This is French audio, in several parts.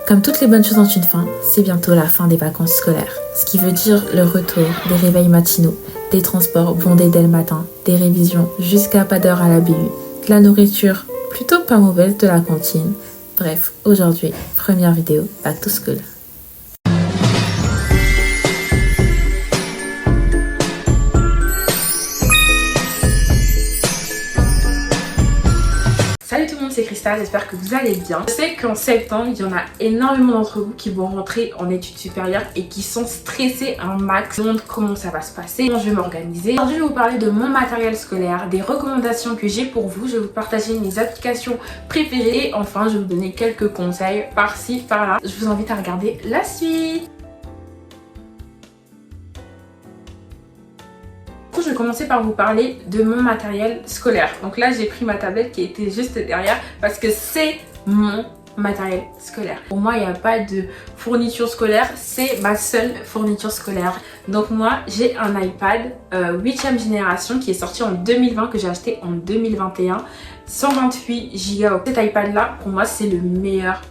Comme toutes les bonnes choses ont une fin, c'est bientôt la fin des vacances scolaires. Ce qui veut dire le retour des réveils matinaux, des transports bondés dès le matin, des révisions jusqu'à pas d'heure à la BU, de la nourriture plutôt pas mauvaise de la cantine. Bref, aujourd'hui, première vidéo Back to School. Salut tout le monde, c'est Cristal, j'espère que vous allez bien. Je sais qu'en septembre, il y en a énormément d'entre vous qui vont rentrer en études supérieures et qui sont stressés un max. Donc comment ça va se passer, comment je vais m'organiser. Aujourd'hui, je vais vous parler de mon matériel scolaire, des recommandations que j'ai pour vous. Je vais vous partager mes applications préférées et enfin, je vais vous donner quelques conseils par-ci, par-là. Je vous invite à regarder la suite. Je vais commencer par vous parler de mon matériel scolaire. Donc là, j'ai pris ma tablette qui était juste derrière parce que c'est mon matériel scolaire. Pour moi, il n'y a pas de fourniture scolaire, c'est ma seule fourniture scolaire. Donc moi, j'ai un iPad 8e génération qui est sorti en 2020, que j'ai acheté en 2021. 128 Go. Cet iPad là, pour moi, c'est le meilleur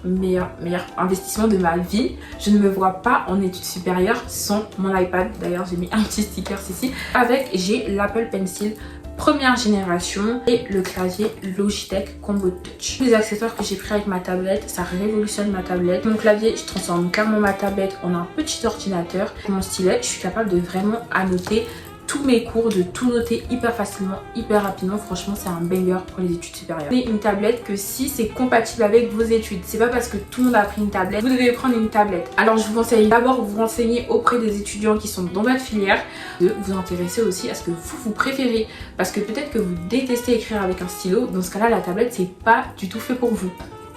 investissement de ma vie. Je ne me vois pas en études supérieures sans mon iPad. D'ailleurs, j'ai mis un petit sticker ici. Avec, j'ai l'Apple Pencil première génération et le clavier Logitech Combo Touch. Les accessoires que j'ai pris avec ma tablette, ça révolutionne ma tablette. Mon clavier, je transforme clairement ma tablette en un petit ordinateur. Mon stylet, je suis capable de vraiment annoter tous mes cours, de tout noter hyper facilement, hyper rapidement. Franchement, c'est un banger pour les études supérieures. C'est une tablette que si c'est compatible avec vos études, c'est pas parce que tout le monde a pris une tablette, vous devez prendre une tablette. Alors je vous conseille d'abord vous renseigner auprès des étudiants qui sont dans votre filière, de vous intéresser aussi à ce que vous préférez, parce que peut-être que vous détestez écrire avec un stylo. Dans ce cas-là, la tablette, c'est pas du tout fait pour vous.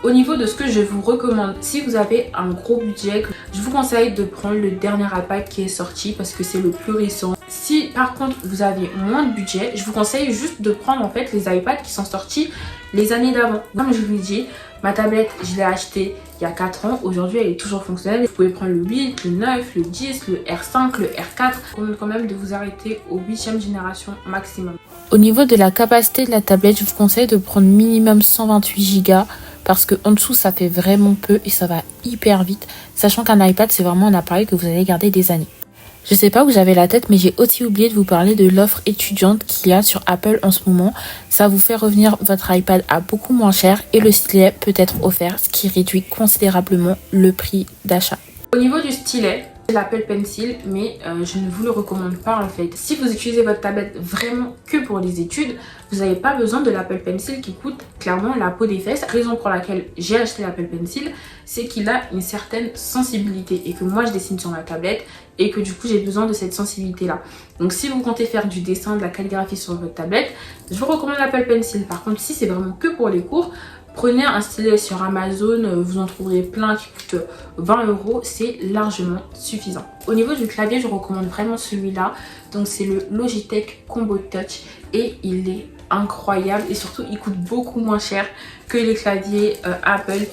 Au niveau de ce que je vous recommande, si vous avez un gros budget, je vous conseille de prendre le dernier iPad qui est sorti parce que c'est le plus récent. Si par contre vous avez moins de budget, je vous conseille juste de prendre en fait les iPads qui sont sortis les années d'avant. Comme je vous l'ai dit, ma tablette, je l'ai achetée il y a 4 ans. Aujourd'hui, elle est toujours fonctionnelle. Vous pouvez prendre le 8, le 9, le 10, le R5, le R4. Je recommande quand même de vous arrêter aux 8e génération maximum. Au niveau de la capacité de la tablette, je vous conseille de prendre minimum 128 Go. Parce que en dessous ça fait vraiment peu et ça va hyper vite, sachant qu'un iPad c'est vraiment un appareil que vous allez garder des années. Je sais pas où j'avais la tête, mais j'ai aussi oublié de vous parler de l'offre étudiante qu'il y a sur Apple en ce moment. Ça vous fait revenir votre iPad à beaucoup moins cher et le stylet peut être offert, ce qui réduit considérablement le prix d'achat. Au niveau du stylet, c'est l'Apple Pencil, mais je ne vous le recommande pas en fait. Si vous utilisez votre tablette vraiment que pour les études, vous n'avez pas besoin de l'Apple Pencil qui coûte clairement la peau des fesses. La raison pour laquelle j'ai acheté l'Apple Pencil, c'est qu'il a une certaine sensibilité et que moi je dessine sur ma tablette et que du coup j'ai besoin de cette sensibilité là. Donc si vous comptez faire du dessin, de la calligraphie sur votre tablette, je vous recommande l'Apple Pencil. Par contre, si c'est vraiment que pour les cours, prenez un stylet sur Amazon, vous en trouverez plein qui coûtent 20 €, c'est largement suffisant. Au niveau du clavier, je recommande vraiment celui-là. Donc c'est le Logitech Combo Touch et il est incroyable et surtout il coûte beaucoup moins cher que les claviers Apple.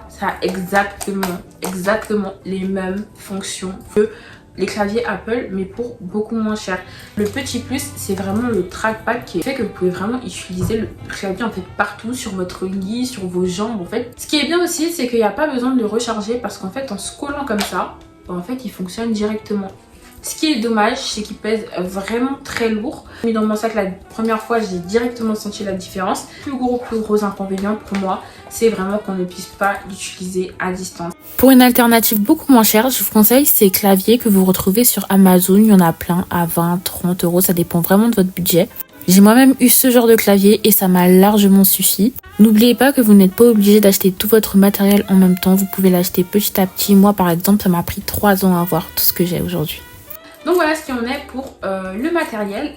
Ça a exactement les mêmes fonctions que les claviers Apple, mais pour beaucoup moins cher. Le petit plus, c'est vraiment le trackpad qui fait que vous pouvez vraiment utiliser le clavier en fait partout, sur votre lit, sur vos jambes en fait. Ce qui est bien aussi, c'est qu'il n'y a pas besoin de le recharger parce qu'en fait en se collant comme ça, en fait il fonctionne directement. Ce qui est dommage, c'est qu'il pèse vraiment très lourd. Mis dans mon sac la première fois, j'ai directement senti la différence. Plus gros inconvénient pour moi, c'est vraiment qu'on ne puisse pas l'utiliser à distance. Pour une alternative beaucoup moins chère, je vous conseille ces claviers que vous retrouvez sur Amazon. Il y en a plein à 20, 30 €, ça dépend vraiment de votre budget. J'ai moi-même eu ce genre de clavier et ça m'a largement suffi. N'oubliez pas que vous n'êtes pas obligé d'acheter tout votre matériel en même temps. Vous pouvez l'acheter petit à petit. Moi par exemple, ça m'a pris 3 ans à avoir tout ce que j'ai aujourd'hui. Donc voilà ce qu'il en est pour le matériel.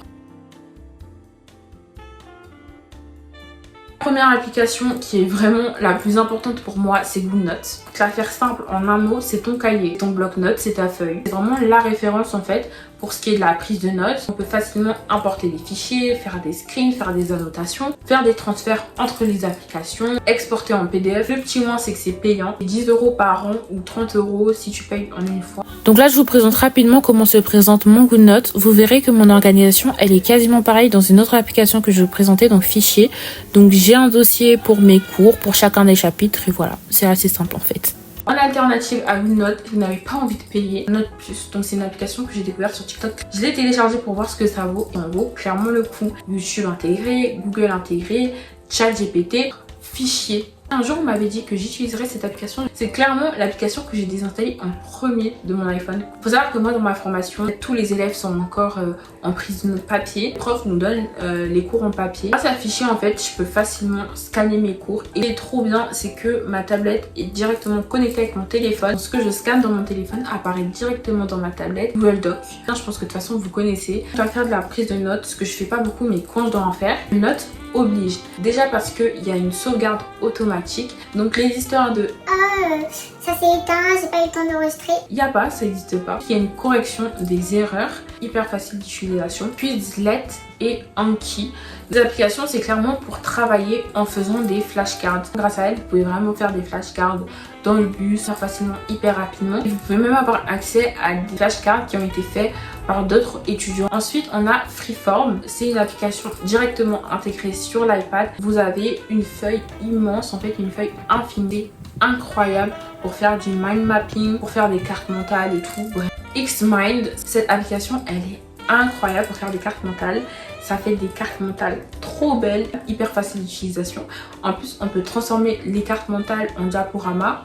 La première application qui est vraiment la plus importante pour moi, c'est GoodNotes. Pour la faire simple en un mot, c'est ton cahier, ton bloc-notes, c'est ta feuille. C'est vraiment la référence en fait pour ce qui est de la prise de notes. On peut facilement importer des fichiers, faire des screens, faire des annotations, faire des transferts entre les applications, exporter en PDF. Le petit moins, c'est que c'est payant. C'est 10 € par an ou 30 € si tu payes en une fois. Donc là, je vous présente rapidement comment se présente mon GoodNotes. Vous verrez que mon organisation, elle est quasiment pareille dans une autre application que je vais vous présenter, donc fichier. Donc j'ai un dossier pour mes cours, pour chacun des chapitres et voilà, c'est assez simple en fait. En alternative à OneNote, vous n'avez pas envie de payer Note Plus. Donc c'est une application que j'ai découverte sur TikTok. Je l'ai téléchargée pour voir ce que ça vaut. Et en vaut clairement le coup. YouTube intégré, Google intégré, ChatGPT, fichier. Un jour on m'avait dit que j'utiliserais cette application. C'est clairement l'application que j'ai désinstallée en premier de mon iPhone. Faut savoir que moi dans ma formation, tous les élèves sont encore en prise de notes papier. Le prof nous donne les cours en papier. Grâce à fichier en fait, je peux facilement scanner mes cours. Et ce qui est trop bien, c'est que ma tablette est directement connectée avec mon téléphone. Ce que je scanne dans mon téléphone apparaît directement dans ma tablette. Google Doc. Je pense que de toute façon vous connaissez. Je dois faire de la prise de notes, ce que je fais pas beaucoup, mais quand je dois en faire, une note oblige. Déjà parce qu'il y a une sauvegarde automatique. Donc les histoires de ça s'est éteint, j'ai pas eu le temps d'enregistrer. il n'y a pas, ça n'existe pas. Il y a une correction des erreurs, hyper facile d'utilisation. Quizlet et Anki. Les applications, c'est clairement pour travailler en faisant des flashcards. Grâce à elles, vous pouvez vraiment faire des flashcards dans le bus, faire facilement, hyper rapidement. Et vous pouvez même avoir accès à des flashcards qui ont été faits par d'autres étudiants. Ensuite, on a Freeform. C'est une application directement intégrée sur l'iPad. Vous avez une feuille immense, en fait une feuille infinie, incroyable pour faire du mind mapping, pour faire des cartes mentales et tout. Bref. Xmind, cette application, elle est incroyable pour faire des cartes mentales. Ça fait des cartes mentales trop belles, hyper facile d'utilisation. En plus, on peut transformer les cartes mentales en diaporama.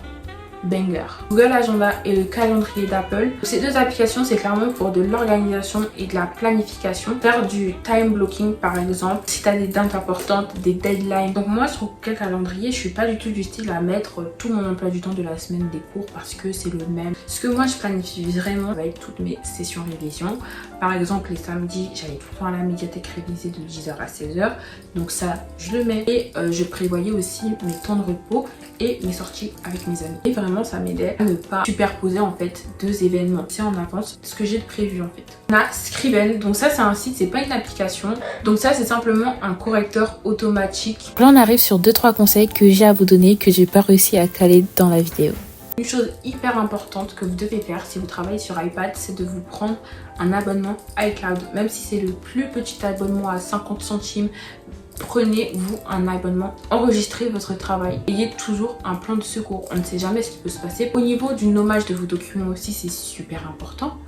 Banger. Google Agenda et le calendrier d'Apple. Ces deux applications, c'est clairement pour de l'organisation et de la planification. Faire du time blocking par exemple, si tu as des dates importantes, des deadlines. Donc moi, sur Google Calendrier, je suis pas du tout du style à mettre tout mon emploi du temps de la semaine des cours parce que c'est le même. Ce que moi, je planifie vraiment avec toutes mes sessions révision. Par exemple, les samedis, j'allais tout le temps à la médiathèque réviser de 10h à 16h. Donc ça, je le mets. Et je prévoyais aussi mes temps de repos et mes sorties avec mes amis. Et vraiment, ça m'aidait à ne pas superposer en fait deux événements. C'est en avance ce que j'ai prévu en fait. On a Scriben, donc ça c'est un site, c'est pas une application. Donc ça c'est simplement un correcteur automatique. Là on arrive sur 2-3 conseils que j'ai à vous donner que j'ai pas réussi à caler dans la vidéo. Une chose hyper importante que vous devez faire si vous travaillez sur iPad, c'est de vous prendre un abonnement iCloud. Même si c'est le plus petit abonnement à 50 centimes, prenez-vous un abonnement, enregistrez votre travail, ayez toujours un plan de secours, on ne sait jamais ce qui peut se passer. Au niveau du nommage de vos documents aussi, c'est super important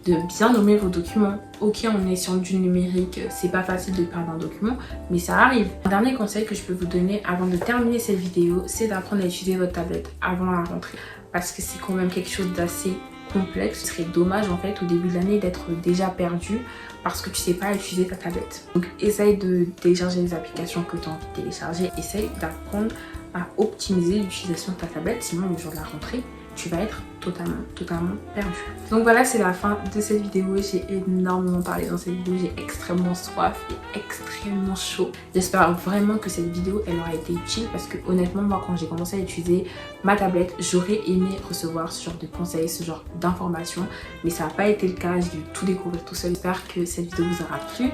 de bien nommer vos documents. Ok, on est sur du numérique, c'est pas facile de perdre un document, mais ça arrive. Un dernier conseil que je peux vous donner avant de terminer cette vidéo, c'est d'apprendre à utiliser votre tablette avant la rentrée, parce que c'est quand même quelque chose d'assez complexe. Ce serait dommage en fait au début de l'année d'être déjà perdu parce que tu sais pas utiliser ta tablette. Donc essaye de télécharger les applications que tu as envie de télécharger, essaye d'apprendre à optimiser l'utilisation de ta tablette, sinon le jour de la rentrée tu vas être totalement perdu. Donc voilà, c'est la fin de cette vidéo. J'ai énormément parlé dans cette vidéo, j'ai extrêmement soif et extrêmement chaud. J'espère vraiment que cette vidéo elle aura été utile parce que honnêtement moi quand j'ai commencé à utiliser ma tablette, j'aurais aimé recevoir ce genre de conseils, ce genre d'informations, mais ça n'a pas été le cas, j'ai dû tout découvrir tout seul. J'espère que cette vidéo vous aura plu.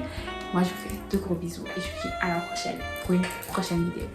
Moi je vous fais de gros bisous et je vous dis à la prochaine pour une prochaine vidéo.